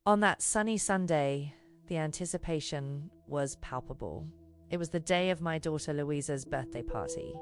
On that sunny Sunday, the anticipation was palpable. It was the day of my daughter Louisa's birthday party.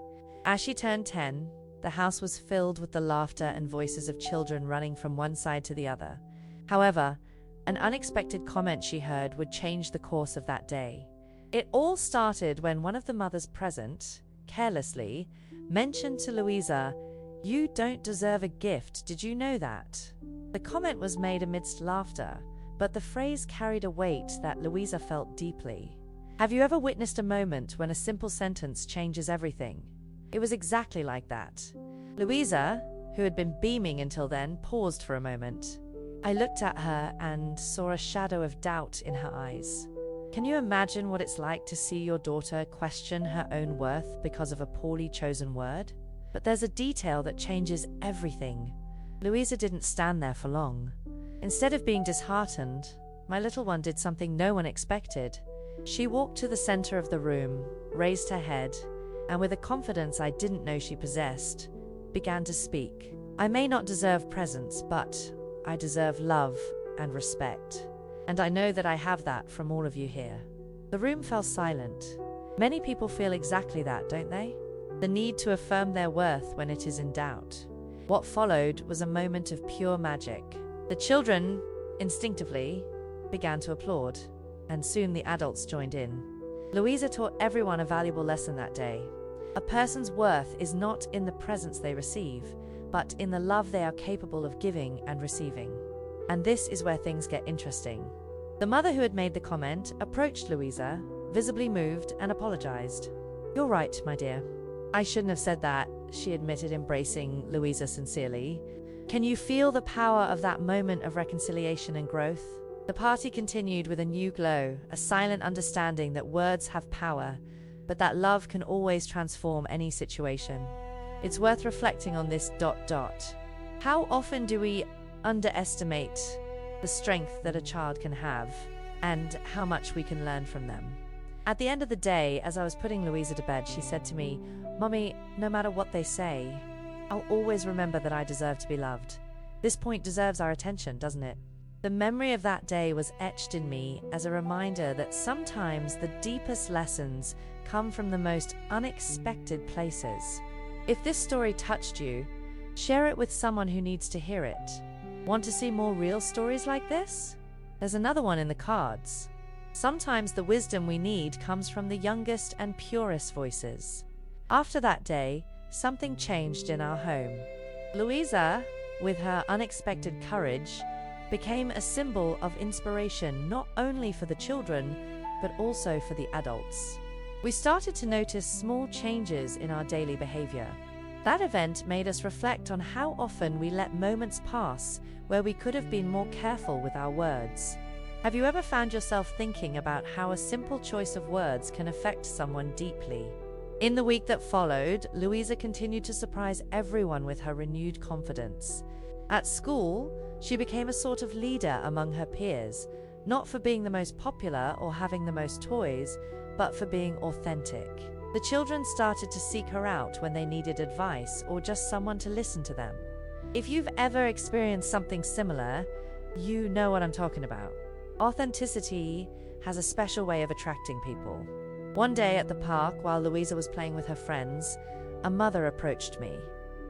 As she turned 10, the house was filled with the laughter and voices of children running from one side to the other. However, an unexpected comment she heard would change the course of that day. It all started when one of the mothers present, carelessly, mentioned to Louisa, "You don't deserve a gift, did you know that?" The comment was made amidst laughter, but the phrase carried a weight that Louisa felt deeply. Have you ever witnessed a moment when a simple sentence changes everything? It was exactly like that. Louisa, who had been beaming until then, paused for a moment. I looked at her and saw a shadow of doubt in her eyes. Can you imagine what it's like to see your daughter question her own worth because of a poorly chosen word? But there's a detail that changes everything. Louisa didn't stand there for long. Instead of being disheartened, my little one did something no one expected. She walked to the center of the room, raised her head, and with a confidence I didn't know she possessed, began to speak. I may not deserve presents, but I deserve love and respect. And I know that I have that from all of you here. The room fell silent. Many people feel exactly that, don't they? The need to affirm their worth when it is in doubt. What followed was a moment of pure magic. The children, instinctively, began to applaud, and soon the adults joined in. Louisa taught everyone a valuable lesson that day. A person's worth is not in the presents they receive, but in the love they are capable of giving and receiving. And this is where things get interesting. The mother who had made the comment approached Louisa, visibly moved, and apologized. "You're right, my dear. I shouldn't have said that," she admitted, embracing Louisa sincerely. Can you feel the power of that moment of reconciliation and growth? The party continued with a new glow, a silent understanding that words have power, but that love can always transform any situation. It's worth reflecting on this. How often do we underestimate the strength that a child can have and how much we can learn from them? At the end of the day, as I was putting Louisa to bed, she said to me, "Mommy, no matter what they say, I'll always remember that I deserve to be loved." This point deserves our attention, doesn't it? The memory of that day was etched in me as a reminder that sometimes the deepest lessons come from the most unexpected places. If this story touched you, share it with someone who needs to hear it. Want to see more real stories like this? There's another one in the cards. Sometimes the wisdom we need comes from the youngest and purest voices. After that day, something changed in our home. Louisa, with her unexpected courage, became a symbol of inspiration not only for the children, but also for the adults. We started to notice small changes in our daily behavior. That event made us reflect on how often we let moments pass where we could have been more careful with our words. Have you ever found yourself thinking about how a simple choice of words can affect someone deeply? In the week that followed, Louisa continued to surprise everyone with her renewed confidence. At school, she became a sort of leader among her peers, not for being the most popular or having the most toys, but for being authentic. The children started to seek her out when they needed advice or just someone to listen to them. If you've ever experienced something similar, you know what I'm talking about. Authenticity has a special way of attracting people. One day at the park, while Louisa was playing with her friends, a mother approached me.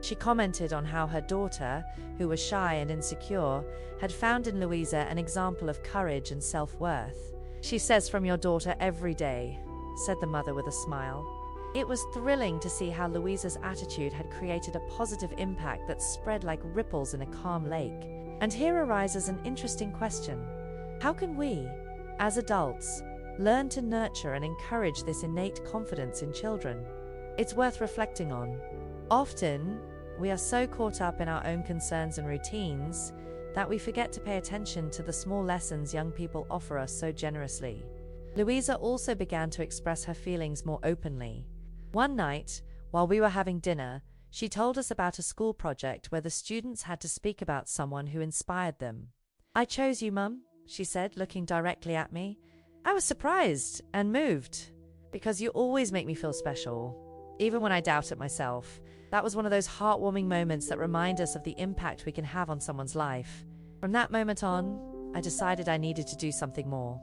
She commented on how her daughter, who was shy and insecure, had found in Louisa an example of courage and self-worth. "She says from your daughter every day," said the mother with a smile. It was thrilling to see how Louisa's attitude had created a positive impact that spread like ripples in a calm lake. And here arises an interesting question. How can we, as adults, learn to nurture and encourage this innate confidence in children? It's worth reflecting on. Often, we are so caught up in our own concerns and routines that we forget to pay attention to the small lessons young people offer us so generously. Louisa also began to express her feelings more openly. One night, while we were having dinner, she told us about a school project where the students had to speak about someone who inspired them. "I chose you, Mum," she said, looking directly at me. I was surprised and moved, because you always make me feel special, even when I doubt it myself. That was one of those heartwarming moments that remind us of the impact we can have on someone's life. From that moment on, I decided I needed to do something more.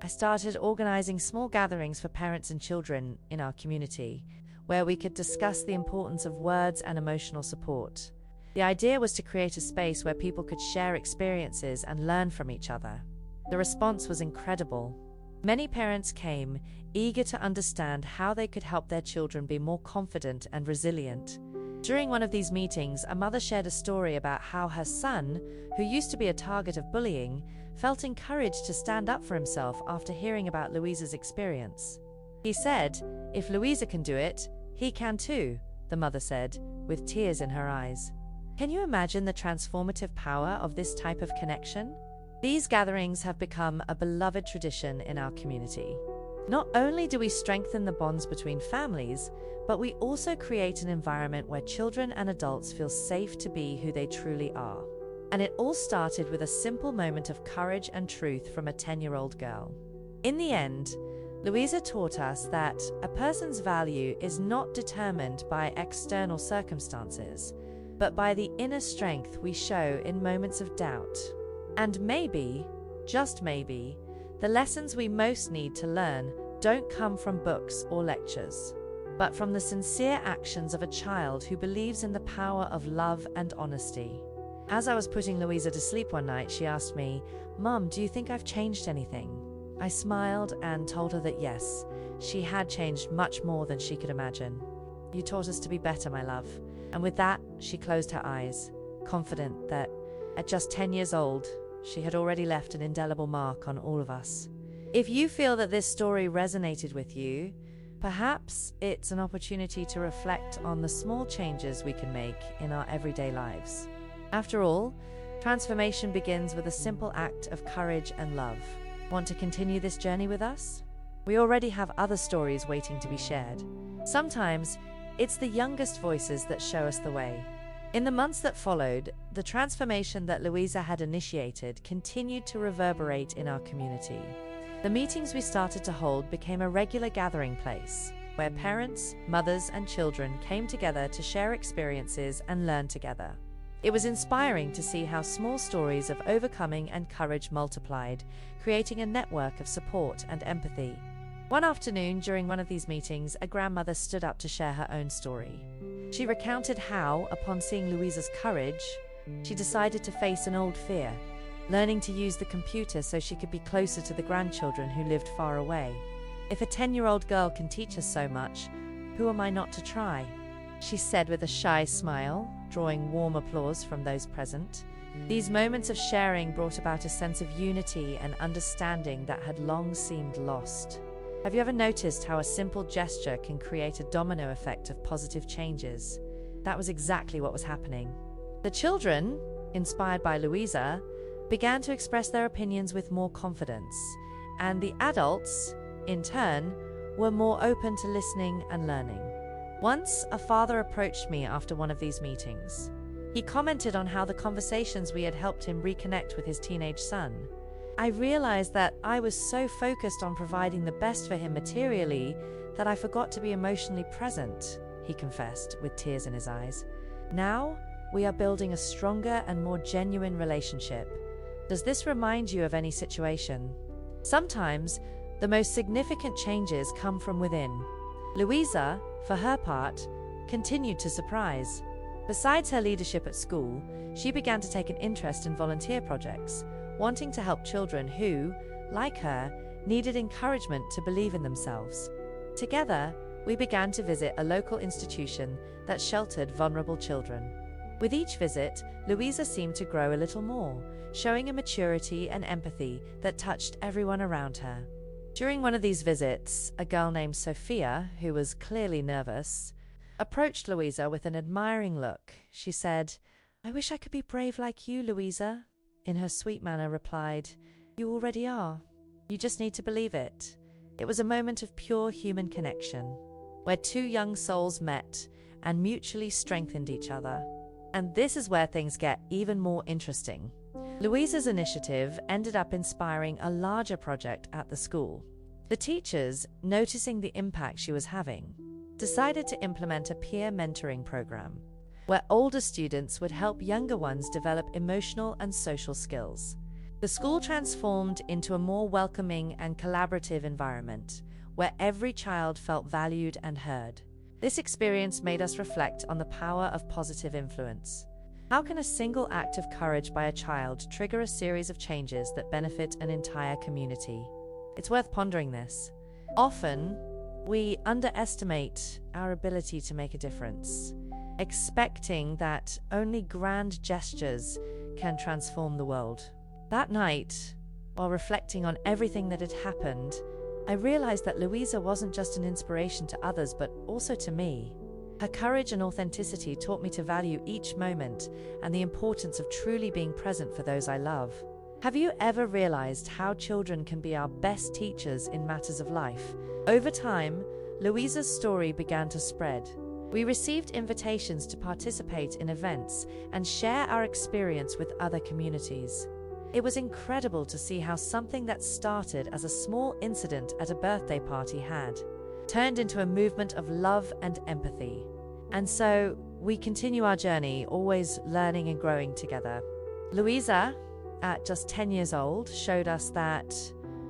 I started organizing small gatherings for parents and children in our community, where we could discuss the importance of words and emotional support. The idea was to create a space where people could share experiences and learn from each other. The response was incredible. Many parents came, eager to understand how they could help their children be more confident and resilient. During one of these meetings, a mother shared a story about how her son, who used to be a target of bullying, felt encouraged to stand up for himself after hearing about Louisa's experience. He said, "If Louisa can do it, he can too," the mother said, with tears in her eyes. Can you imagine the transformative power of this type of connection? These gatherings have become a beloved tradition in our community. Not only do we strengthen the bonds between families, but we also create an environment where children and adults feel safe to be who they truly are. And it all started with a simple moment of courage and truth from a 10-year-old girl. In the end, Louisa taught us that a person's value is not determined by external circumstances, but by the inner strength we show in moments of doubt. And maybe, just maybe, the lessons we most need to learn don't come from books or lectures, but from the sincere actions of a child who believes in the power of love and honesty. As I was putting Louisa to sleep one night, she asked me, "Mum, do you think I've changed anything?" I smiled and told her that yes, she had changed much more than she could imagine. "You taught us to be better, my love." And with that, she closed her eyes, confident that, at just 10 years old, she had already left an indelible mark on all of us. If you feel that this story resonated with you, perhaps it's an opportunity to reflect on the small changes we can make in our everyday lives. After all, transformation begins with a simple act of courage and love. Want to continue this journey with us? We already have other stories waiting to be shared. Sometimes, it's the youngest voices that show us the way. In the months that followed, the transformation that Louisa had initiated continued to reverberate in our community. The meetings we started to hold became a regular gathering place, where parents, mothers, and children came together to share experiences and learn together. It was inspiring to see how small stories of overcoming and courage multiplied, creating a network of support and empathy. One afternoon, during one of these meetings, a grandmother stood up to share her own story. She recounted how, upon seeing Louisa's courage, she decided to face an old fear, learning to use the computer so she could be closer to the grandchildren who lived far away. "If a 10-year-old girl can teach us so much, who am I not to try?" she said with a shy smile, drawing warm applause from those present. These moments of sharing brought about a sense of unity and understanding that had long seemed lost. Have you ever noticed how a simple gesture can create a domino effect of positive changes? That was exactly what was happening. The children, inspired by Louisa, began to express their opinions with more confidence, and the adults, in turn, were more open to listening and learning. Once, a father approached me after one of these meetings. He commented on how the conversations we had helped him reconnect with his teenage son. "I realized that I was so focused on providing the best for him materially that I forgot to be emotionally present," he confessed, with tears in his eyes. "Now, we are building a stronger and more genuine relationship. Does this remind you of any situation?" Sometimes, the most significant changes come from within. Louisa, for her part, continued to surprise. Besides her leadership at school, she began to take an interest in volunteer projects, wanting to help children who, like her, needed encouragement to believe in themselves. Together, we began to visit a local institution that sheltered vulnerable children. With each visit, Louisa seemed to grow a little more, showing a maturity and empathy that touched everyone around her. During one of these visits, a girl named Sophia, who was clearly nervous, approached Louisa with an admiring look. She said, "I wish I could be brave like you, Louisa." In her sweet manner replied, "You already are. You just need to believe it." It was a moment of pure human connection, where two young souls met and mutually strengthened each other. And this is where things get even more interesting. Louisa's initiative ended up inspiring a larger project at the school. The teachers, noticing the impact she was having, decided to implement a peer mentoring program, where older students would help younger ones develop emotional and social skills. The school transformed into a more welcoming and collaborative environment, where every child felt valued and heard. This experience made us reflect on the power of positive influence. How can a single act of courage by a child trigger a series of changes that benefit an entire community? It's worth pondering this. Often, we underestimate our ability to make a difference, expecting that only grand gestures can transform the world. That night, while reflecting on everything that had happened, I realized that Louisa wasn't just an inspiration to others, but also to me. Her courage and authenticity taught me to value each moment and the importance of truly being present for those I love. Have you ever realized how children can be our best teachers in matters of life? Over time, Louisa's story began to spread. We received invitations to participate in events and share our experience with other communities. It was incredible to see how something that started as a small incident at a birthday party had turned into a movement of love and empathy. And so, we continue our journey, always learning and growing together. Louisa, at just 10 years old, showed us that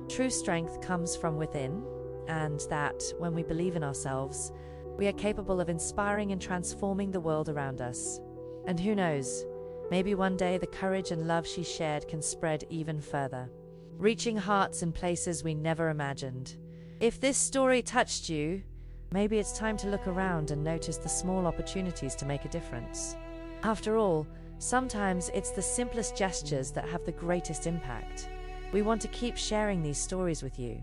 true strength comes from within, and that when we believe in ourselves, we are capable of inspiring and transforming the world around us. And who knows, maybe one day the courage and love she shared can spread even further, reaching hearts in places we never imagined. If this story touched you, maybe it's time to look around and notice the small opportunities to make a difference. After all, sometimes it's the simplest gestures that have the greatest impact. We want to keep sharing these stories with you.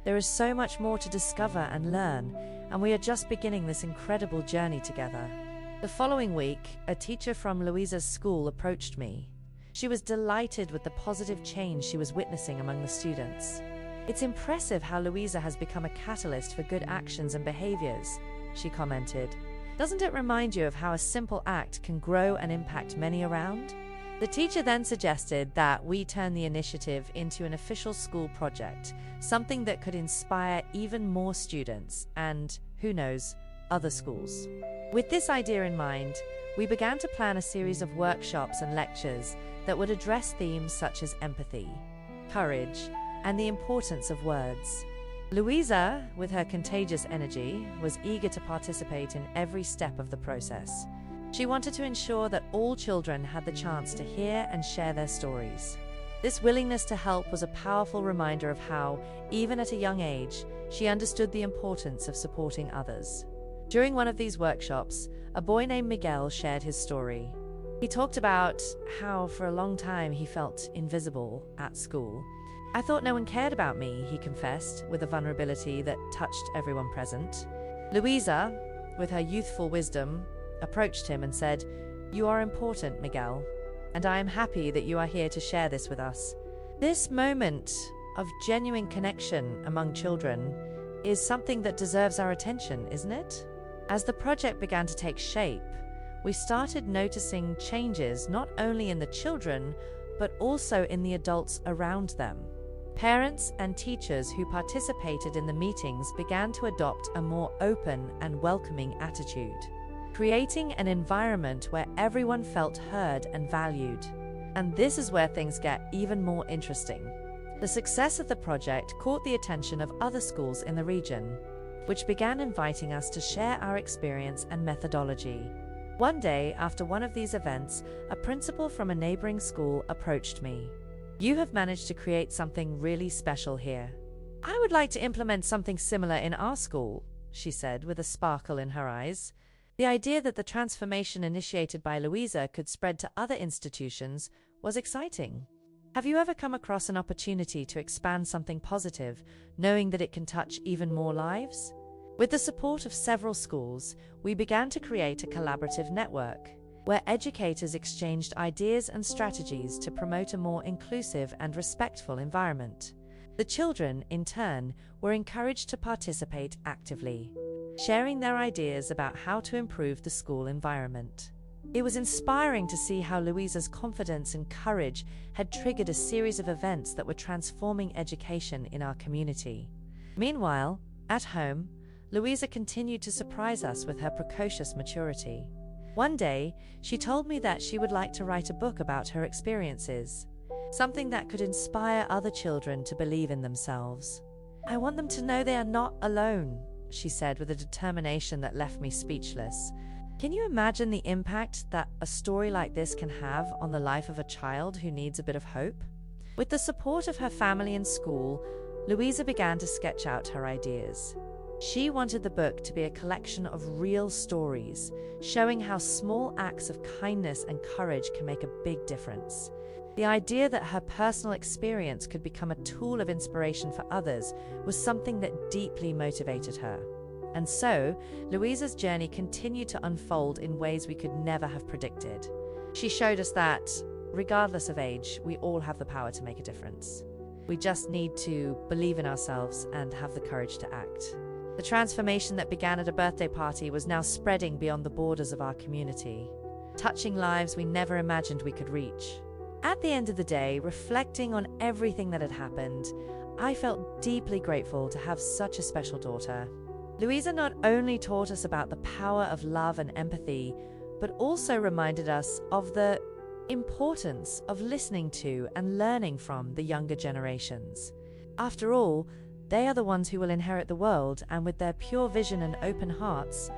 There is so much more to discover and learn, and we are just beginning this incredible journey together. The following week, a teacher from Louisa's school approached me. She was delighted with the positive change she was witnessing among the students. "It's impressive how Louisa has become a catalyst for good actions and behaviors," she commented. "Doesn't it remind you of how a simple act can grow and impact many around?" The teacher then suggested that we turn the initiative into an official school project, something that could inspire even more students and, who knows, other schools. With this idea in mind, we began to plan a series of workshops and lectures that would address themes such as empathy, courage, and the importance of words. Louisa, with her contagious energy, was eager to participate in every step of the process. She wanted to ensure that all children had the chance to hear and share their stories. This willingness to help was a powerful reminder of how, even at a young age, she understood the importance of supporting others. During one of these workshops, a boy named Miguel shared his story. He talked about how for a long time he felt invisible at school. "I thought no one cared about me," he confessed, with a vulnerability that touched everyone present. Louisa, with her youthful wisdom, approached him and said, "You are important, Miguel, and I am happy that you are here to share this with us." This moment of genuine connection among children is something that deserves our attention, isn't it? As the project began to take shape, we started noticing changes not only in the children, but also in the adults around them. Parents and teachers who participated in the meetings began to adopt a more open and welcoming attitude, creating an environment where everyone felt heard and valued. And this is where things get even more interesting. The success of the project caught the attention of other schools in the region, which began inviting us to share our experience and methodology. One day, after one of these events, a principal from a neighboring school approached me. "You have managed to create something really special here. I would like to implement something similar in our school," she said with a sparkle in her eyes. The idea that the transformation initiated by Louisa could spread to other institutions was exciting. Have you ever come across an opportunity to expand something positive, knowing that it can touch even more lives? With the support of several schools, we began to create a collaborative network, where educators exchanged ideas and strategies to promote a more inclusive and respectful environment. The children, in turn, were encouraged to participate actively, sharing their ideas about how to improve the school environment. It was inspiring to see how Louisa's confidence and courage had triggered a series of events that were transforming education in our community. Meanwhile, at home, Louisa continued to surprise us with her precocious maturity. One day, she told me that she would like to write a book about her experiences. something that could inspire other children to believe in themselves. "I want them to know they are not alone," she said with a determination that left me speechless. Can you imagine the impact that a story like this can have on the life of a child who needs a bit of hope? With the support of her family and school, Louisa began to sketch out her ideas. She wanted the book to be a collection of real stories, showing how small acts of kindness and courage can make a big difference. The idea that her personal experience could become a tool of inspiration for others was something that deeply motivated her. And so, Louisa's journey continued to unfold in ways we could never have predicted. She showed us that, regardless of age, we all have the power to make a difference. We just need to believe in ourselves and have the courage to act. The transformation that began at a birthday party was now spreading beyond the borders of our community, touching lives we never imagined we could reach. At the end of the day, reflecting on everything that had happened, I felt deeply grateful to have such a special daughter. Louisa not only taught us about the power of love and empathy, but also reminded us of the importance of listening to and learning from the younger generations. After all, they are the ones who will inherit the world, and with their pure vision and open hearts,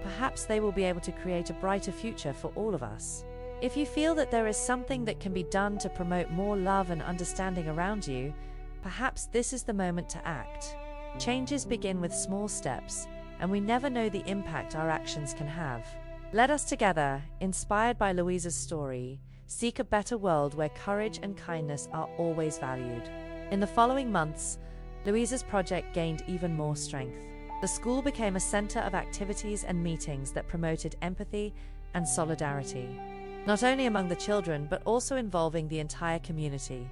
perhaps they will be able to create a brighter future for all of us. If you feel that there is something that can be done to promote more love and understanding around you, perhaps this is the moment to act. Changes begin with small steps, and we never know the impact our actions can have. Let us together, inspired by Louisa's story, seek a better world where courage and kindness are always valued. In the following months, Louisa's project gained even more strength. The school became a center of activities and meetings that promoted empathy and solidarity, not only among the children but also involving the entire community.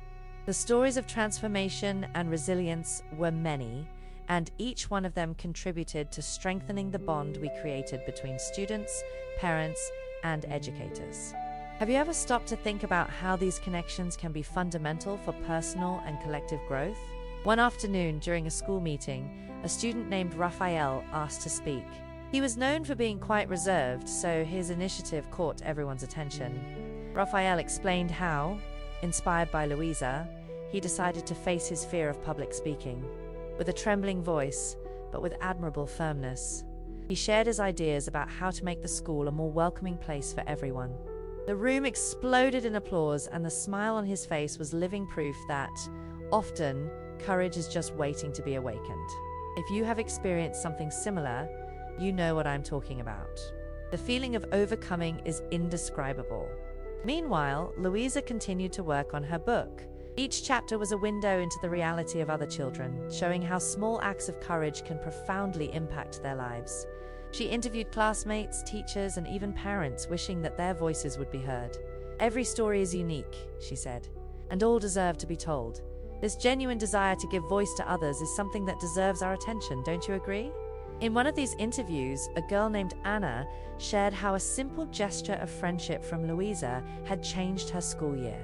The stories of transformation and resilience were many, and each one of them contributed to strengthening the bond we created between students, parents, and educators. Have you ever stopped to think about how these connections can be fundamental for personal and collective growth? One afternoon during a school meeting, a student named Raphael asked to speak. He was known for being quite reserved, so his initiative caught everyone's attention. Raphael explained how, inspired by Louisa, he decided to face his fear of public speaking. With a trembling voice, but with admirable firmness, he shared his ideas about how to make the school a more welcoming place for everyone. The room exploded in applause, and the smile on his face was living proof that, often, courage is just waiting to be awakened. If you have experienced something similar, you know what I'm talking about. The feeling of overcoming is indescribable. Meanwhile, Louisa continued to work on her book. Each chapter was a window into the reality of other children, showing how small acts of courage can profoundly impact their lives. She interviewed classmates, teachers, and even parents, wishing that their voices would be heard. "Every story is unique," she said, "and all deserve to be told. This genuine desire to give voice to others is something that deserves our attention, don't you agree?" In one of these interviews, a girl named Anna shared how a simple gesture of friendship from Louisa had changed her school year.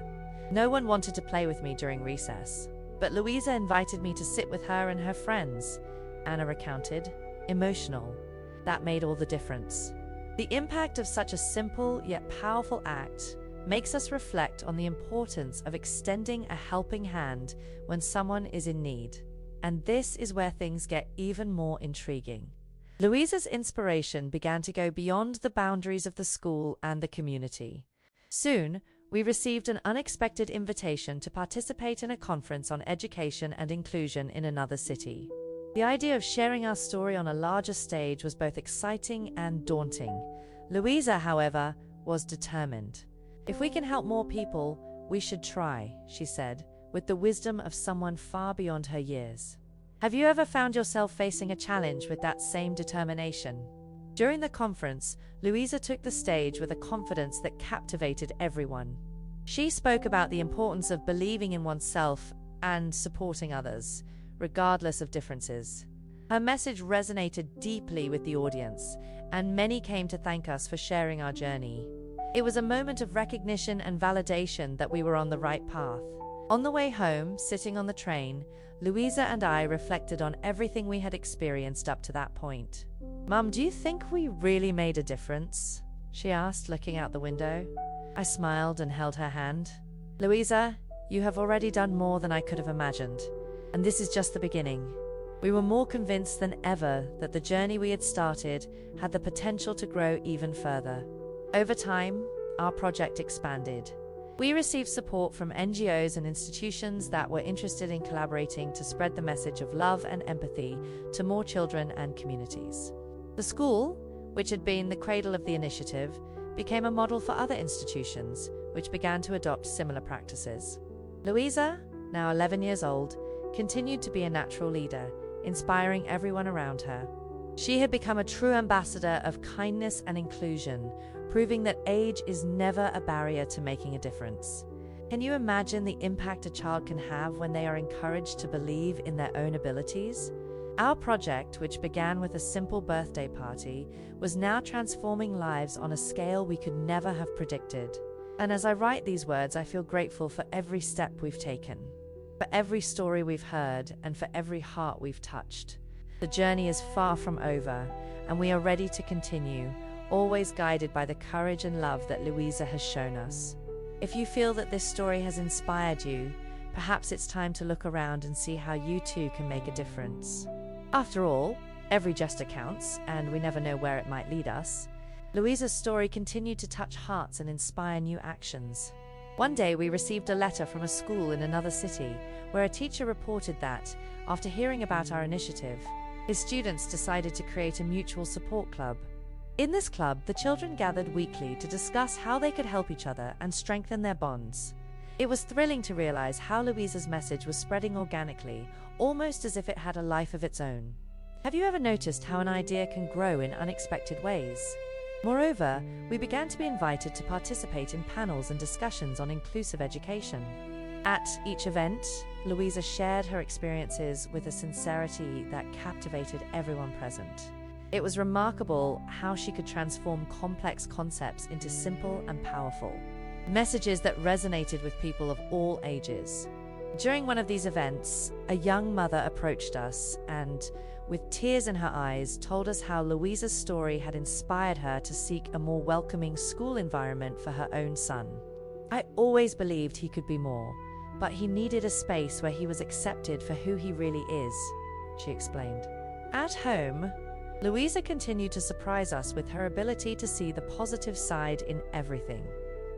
"No one wanted to play with me during recess, but Louisa invited me to sit with her and her friends," Anna recounted, emotional. "That made all the difference." The impact of such a simple yet powerful act makes us reflect on the importance of extending a helping hand when someone is in need. And this is where things get even more intriguing. Louisa's inspiration began to go beyond the boundaries of the school and the community. Soon, we received an unexpected invitation to participate in a conference on education and inclusion in another city. The idea of sharing our story on a larger stage was both exciting and daunting. Louisa, however, was determined. "If we can help more people, we should try," she said, with the wisdom of someone far beyond her years. Have you ever found yourself facing a challenge with that same determination? During the conference, Louisa took the stage with a confidence that captivated everyone. She spoke about the importance of believing in oneself and supporting others, regardless of differences. Her message resonated deeply with the audience, and many came to thank us for sharing our journey. It was a moment of recognition and validation that we were on the right path. On the way home, sitting on the train, Louisa and I reflected on everything we had experienced up to that point. "Mum, do you think we really made a difference?" she asked, looking out the window. I smiled and held her hand. "Louisa, you have already done more than I could have imagined. And this is just the beginning. We were more convinced than ever that the journey we had started had the potential to grow even further. Over time, our project expanded. We received support from NGOs and institutions that were interested in collaborating to spread the message of love and empathy to more children and communities. The school, which had been the cradle of the initiative, became a model for other institutions, which began to adopt similar practices. Louisa, now 11 years old, continued to be a natural leader, inspiring everyone around her. She had become a true ambassador of kindness and inclusion, proving that age is never a barrier to making a difference. Can you imagine the impact a child can have when they are encouraged to believe in their own abilities? Our project, which began with a simple birthday party, was now transforming lives on a scale we could never have predicted. And as I write these words, I feel grateful for every step we've taken, for every story we've heard, and for every heart we've touched. The journey is far from over, and we are ready to continue, always guided by the courage and love that Louisa has shown us. If you feel that this story has inspired you, perhaps it's time to look around and see how you too can make a difference. After all, every gesture counts, and we never know where it might lead us. Louisa's story continued to touch hearts and inspire new actions. One day we received a letter from a school in another city, where a teacher reported that, after hearing about our initiative, his students decided to create a mutual support club. In this club, the children gathered weekly to discuss how they could help each other and strengthen their bonds. It was thrilling to realize how Louisa's message was spreading organically, almost as if it had a life of its own. Have you ever noticed how an idea can grow in unexpected ways? Moreover, we began to be invited to participate in panels and discussions on inclusive education. At each event, Louisa shared her experiences with a sincerity that captivated everyone present. It was remarkable how she could transform complex concepts into simple and powerful messages that resonated with people of all ages. During one of these events, a young mother approached us and, with tears in her eyes, told us how Louisa's story had inspired her to seek a more welcoming school environment for her own son. I always believed he could be more, but he needed a space where he was accepted for who he really is, she explained. At home, Louisa continued to surprise us with her ability to see the positive side in everything.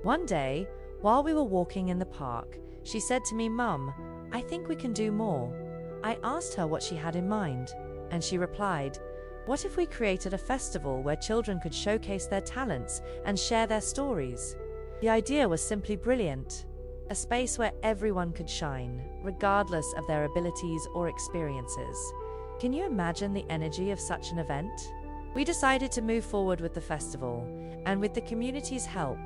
One day, while we were walking in the park, she said to me, "Mum, I think we can do more." I asked her what she had in mind, and she replied, "What if we created a festival where children could showcase their talents and share their stories?" The idea was simply brilliant. A space where everyone could shine, regardless of their abilities or experiences. Can you imagine the energy of such an event? We decided to move forward with the festival, and with the community's help,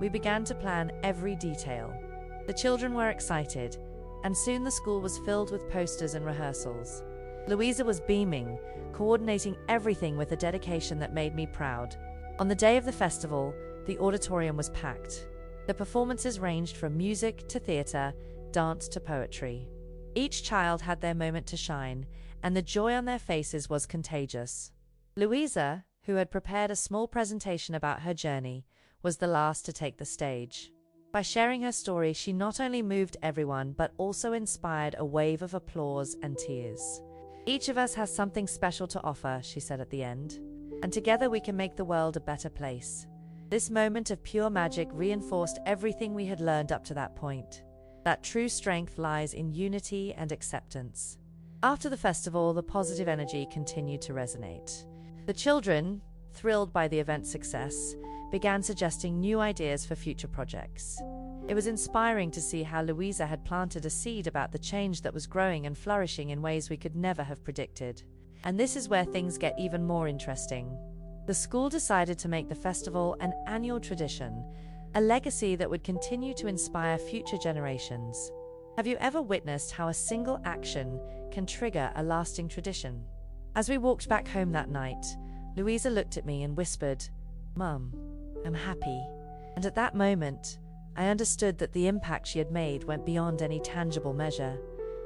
we began to plan every detail. The children were excited, and soon the school was filled with posters and rehearsals. Louisa was beaming, coordinating everything with a dedication that made me proud. On the day of the festival, the auditorium was packed. The performances ranged from music to theater, dance to poetry. Each child had their moment to shine, and the joy on their faces was contagious. Louisa, who had prepared a small presentation about her journey, was the last to take the stage. By sharing her story, she not only moved everyone, but also inspired a wave of applause and tears. "Each of us has something special to offer," she said at the end, "and together we can make the world a better place." This moment of pure magic reinforced everything we had learned up to that point, that true strength lies in unity and acceptance. After the festival, the positive energy continued to resonate. The children, thrilled by the event's success, began suggesting new ideas for future projects. It was inspiring to see how Louisa had planted a seed about the change that was growing and flourishing in ways we could never have predicted. And this is where things get even more interesting. The school decided to make the festival an annual tradition, a legacy that would continue to inspire future generations. Have you ever witnessed how a single action can trigger a lasting tradition? As we walked back home that night, Louisa looked at me and whispered, "Mum, I'm happy." And at that moment, I understood that the impact she had made went beyond any tangible measure.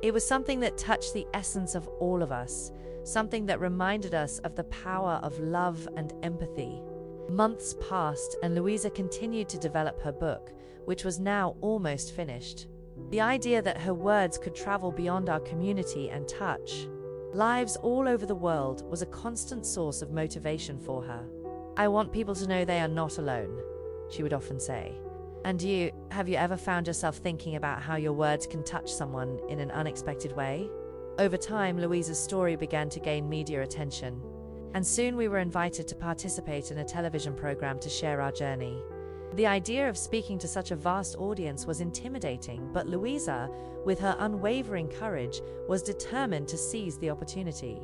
It was something that touched the essence of all of us, something that reminded us of the power of love and empathy. Months passed, and Louisa continued to develop her book, which was now almost finished. The idea that her words could travel beyond our community and touch lives all over the world was a constant source of motivation for her. "I want people to know they are not alone," she would often say. And have you ever found yourself thinking about how your words can touch someone in an unexpected way? Over time, Louisa's story began to gain media attention, and soon we were invited to participate in a television program to share our journey. The idea of speaking to such a vast audience was intimidating, but Louisa, with her unwavering courage, was determined to seize the opportunity.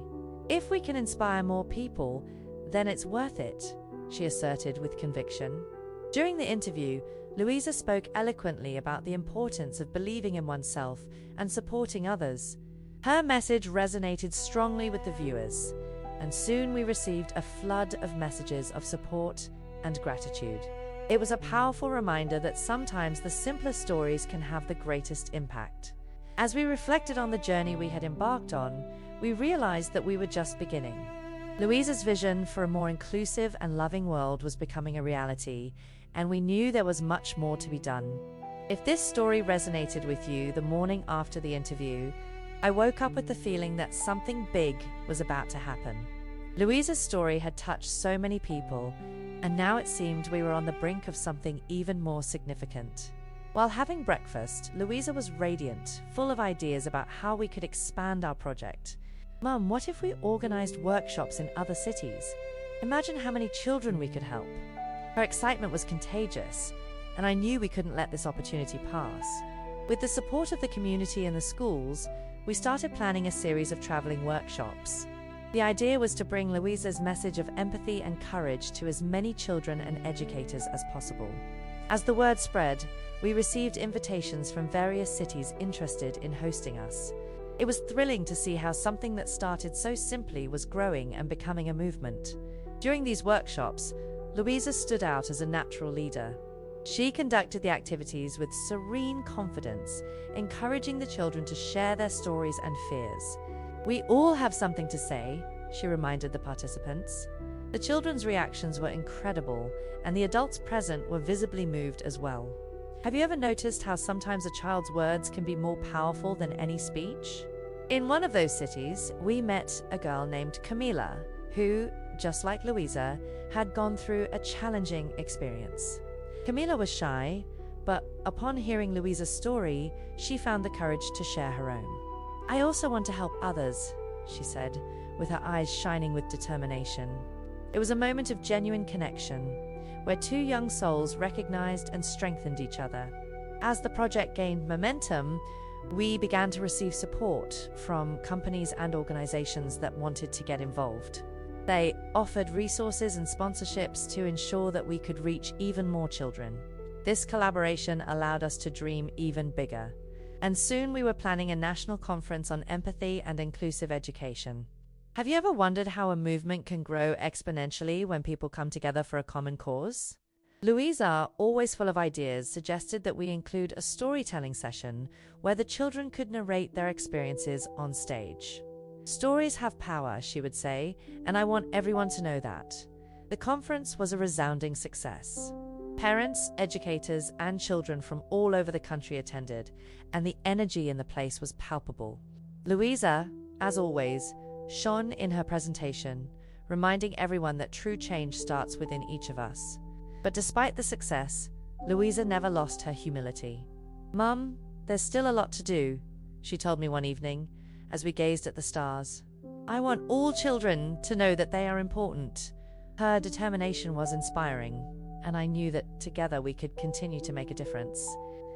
"If we can inspire more people, then it's worth it," she asserted with conviction. During the interview, Louisa spoke eloquently about the importance of believing in oneself and supporting others. Her message resonated strongly with the viewers, and soon we received a flood of messages of support and gratitude. It was a powerful reminder that sometimes the simplest stories can have the greatest impact. As we reflected on the journey we had embarked on, we realized that we were just beginning. Louisa's vision for a more inclusive and loving world was becoming a reality, and we knew there was much more to be done. If this story resonated with you the morning after the interview, I woke up with the feeling that something big was about to happen. Louisa's story had touched so many people, and now it seemed we were on the brink of something even more significant. While having breakfast, Louisa was radiant, full of ideas about how we could expand our project. "Mum, what if we organized workshops in other cities? Imagine how many children we could help." Her excitement was contagious, and I knew we couldn't let this opportunity pass. With the support of the community and the schools, we started planning a series of traveling workshops. The idea was to bring Louisa's message of empathy and courage to as many children and educators as possible. As the word spread, we received invitations from various cities interested in hosting us. It was thrilling to see how something that started so simply was growing and becoming a movement. During these workshops, Louisa stood out as a natural leader. She conducted the activities with serene confidence, encouraging the children to share their stories and fears. "We all have something to say," she reminded the participants. The children's reactions were incredible, and the adults present were visibly moved as well. Have you ever noticed how sometimes a child's words can be more powerful than any speech? In one of those cities, we met a girl named Camila, who, just like Louisa, had gone through a challenging experience. Camila was shy, but upon hearing Louisa's story, she found the courage to share her own. "I also want to help others," she said, with her eyes shining with determination. It was a moment of genuine connection, where two young souls recognized and strengthened each other. As the project gained momentum, we began to receive support from companies and organizations that wanted to get involved. They offered resources and sponsorships to ensure that we could reach even more children. This collaboration allowed us to dream even bigger. And soon we were planning a national conference on empathy and inclusive education. Have you ever wondered how a movement can grow exponentially when people come together for a common cause? Louisa, always full of ideas, suggested that we include a storytelling session where the children could narrate their experiences on stage. "Stories have power," she would say, "and I want everyone to know that." The conference was a resounding success. Parents, educators, and children from all over the country attended, and the energy in the place was palpable. Louisa, as always, shone in her presentation, reminding everyone that true change starts within each of us. But despite the success, Louisa never lost her humility. "Mum, there's still a lot to do," she told me one evening, as we gazed at the stars. "I want all children to know that they are important." Her determination was inspiring, and I knew that together we could continue to make a difference.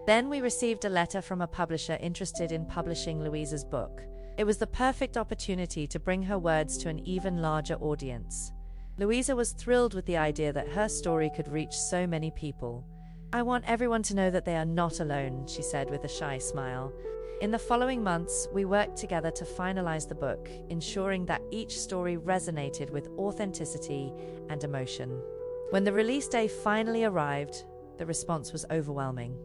Then we received a letter from a publisher interested in publishing Louisa's book. It was the perfect opportunity to bring her words to an even larger audience. Louisa was thrilled with the idea that her story could reach so many people. "I want everyone to know that they are not alone," she said with a shy smile. In the following months, we worked together to finalize the book, ensuring that each story resonated with authenticity and emotion. When the release day finally arrived, the response was overwhelming.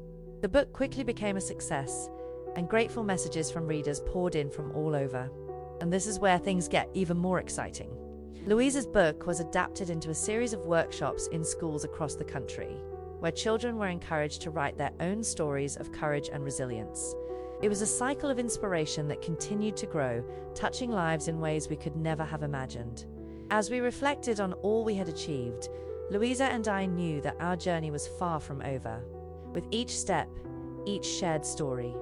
The book quickly became a success, and grateful messages from readers poured in from all over. And this is where things get even more exciting. Louisa's book was adapted into a series of workshops in schools across the country. where children were encouraged to write their own stories of courage and resilience. It was a cycle of inspiration that continued to grow, touching lives in ways we could never have imagined. As we reflected on all we had achieved, Louisa and I knew that our journey was far from over. With each step, each shared story,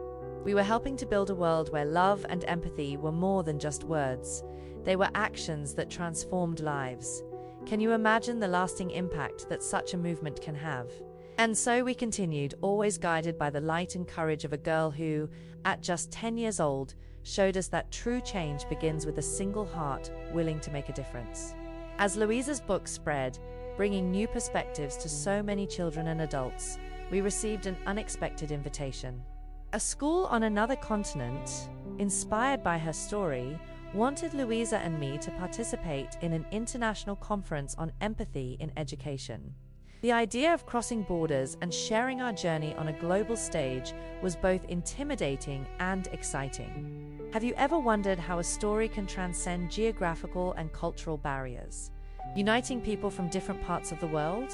we were helping to build a world where love and empathy were more than just words. They were actions that transformed lives. Can you imagine the lasting impact that such a movement can have? And so we continued, always guided by the light and courage of a girl who, at just 10 years old, showed us that true change begins with a single heart willing to make a difference. As Louisa's book spread, bringing new perspectives to so many children and adults, we received an unexpected invitation. A school on another continent, inspired by her story, wanted Louisa and me to participate in an international conference on empathy in education. The idea of crossing borders and sharing our journey on a global stage was both intimidating and exciting. Have you ever wondered how a story can transcend geographical and cultural barriers, uniting people from different parts of the world?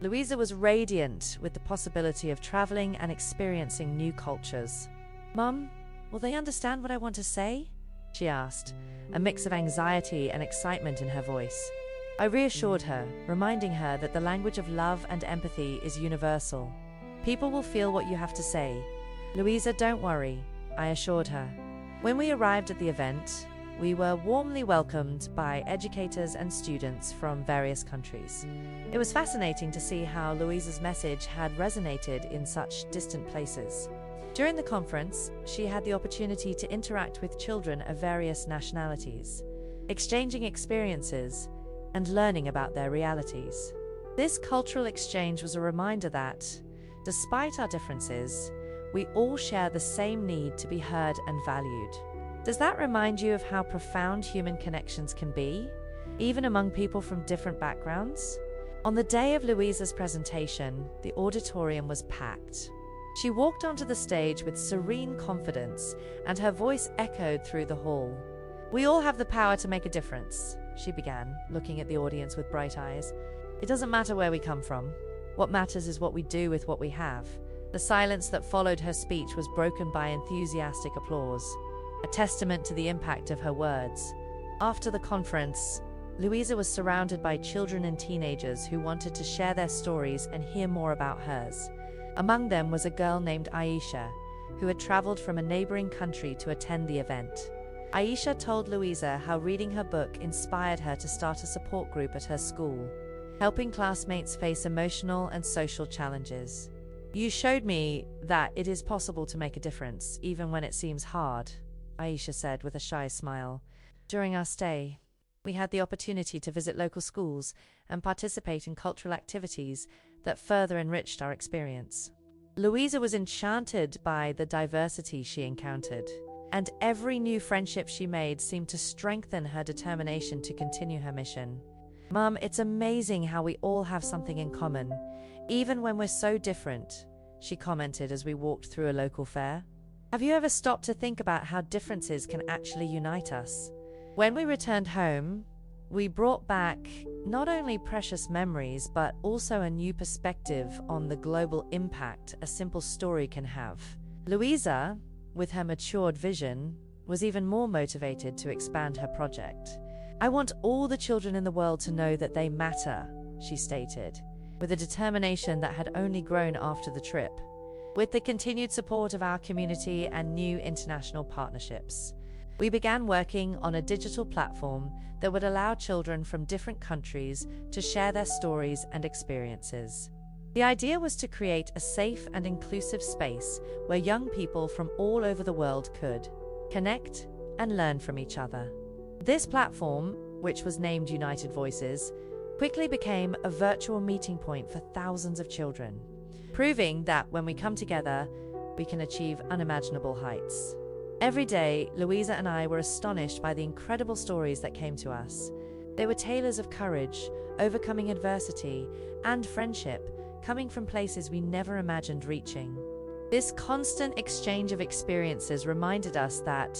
Louisa was radiant with the possibility of traveling and experiencing new cultures. "Mum, will they understand what I want to say?" she asked, a mix of anxiety and excitement in her voice. I reassured her, reminding her that the language of love and empathy is universal. "People will feel what you have to say." "Louisa, don't worry," I assured her. When we arrived at the event, we were warmly welcomed by educators and students from various countries. It was fascinating to see how Louisa's message had resonated in such distant places. During the conference, she had the opportunity to interact with children of various nationalities, exchanging experiences and learning about their realities. This cultural exchange was a reminder that, despite our differences, we all share the same need to be heard and valued. Does that remind you of how profound human connections can be, even among people from different backgrounds? On the day of Louisa's presentation, the auditorium was packed. She walked onto the stage with serene confidence, and her voice echoed through the hall. "We all have the power to make a difference," she began, looking at the audience with bright eyes. "It doesn't matter where we come from. What matters is what we do with what we have." The silence that followed her speech was broken by enthusiastic applause, a testament to the impact of her words. After the conference, Louisa was surrounded by children and teenagers who wanted to share their stories and hear more about hers. Among them was a girl named Aisha, who had traveled from a neighboring country to attend the event. Aisha told Louisa how reading her book inspired her to start a support group at her school, helping classmates face emotional and social challenges. "You showed me that it is possible to make a difference, even when it seems hard," Aisha said with a shy smile. During our stay, we had the opportunity to visit local schools and participate in cultural activities that further enriched our experience. Louisa was enchanted by the diversity she encountered, and every new friendship she made seemed to strengthen her determination to continue her mission. "Mum, it's amazing how we all have something in common, even when we're so different," she commented as we walked through a local fair. "Have you ever stopped to think about how differences can actually unite us?" When we returned home, we brought back not only precious memories, but also a new perspective on the global impact a simple story can have. Louisa, with her matured vision, was even more motivated to expand her project. "I want all the children in the world to know that they matter," she stated, with a determination that had only grown after the trip. With the continued support of our community and new international partnerships, we began working on a digital platform that would allow children from different countries to share their stories and experiences. The idea was to create a safe and inclusive space where young people from all over the world could connect and learn from each other. This platform, which was named United Voices, quickly became a virtual meeting point for thousands of children, proving that when we come together, we can achieve unimaginable heights. Every day, Louisa and I were astonished by the incredible stories that came to us. They were tales of courage, overcoming adversity, and friendship, coming from places we never imagined reaching. This constant exchange of experiences reminded us that,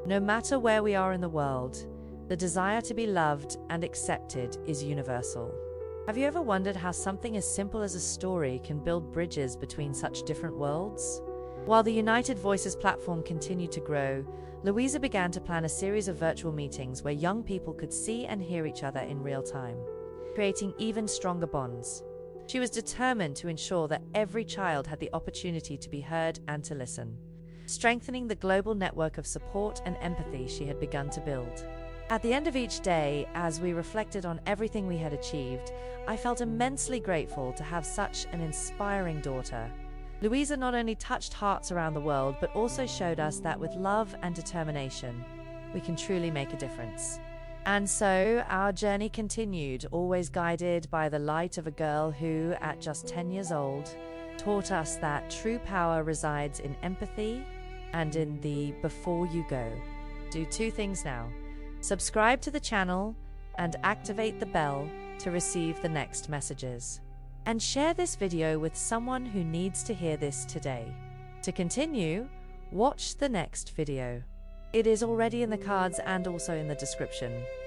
no matter where we are in the world, the desire to be loved and accepted is universal. Have you ever wondered how something as simple as a story can build bridges between such different worlds? While the United Voices platform continued to grow, Louisa began to plan a series of virtual meetings where young people could see and hear each other in real time, creating even stronger bonds. She was determined to ensure that every child had the opportunity to be heard and to listen, strengthening the global network of support and empathy she had begun to build. At the end of each day, as we reflected on everything we had achieved, I felt immensely grateful to have such an inspiring daughter. Louisa not only touched hearts around the world, but also showed us that with love and determination, we can truly make a difference. And so, our journey continued, always guided by the light of a girl who, at just 10 years old, taught us that true power resides in empathy and in the before you go. Do two things now. Subscribe to the channel and activate the bell to receive the next messages. And share this video with someone who needs to hear this today. To continue, watch the next video. It is already in the cards and also in the description.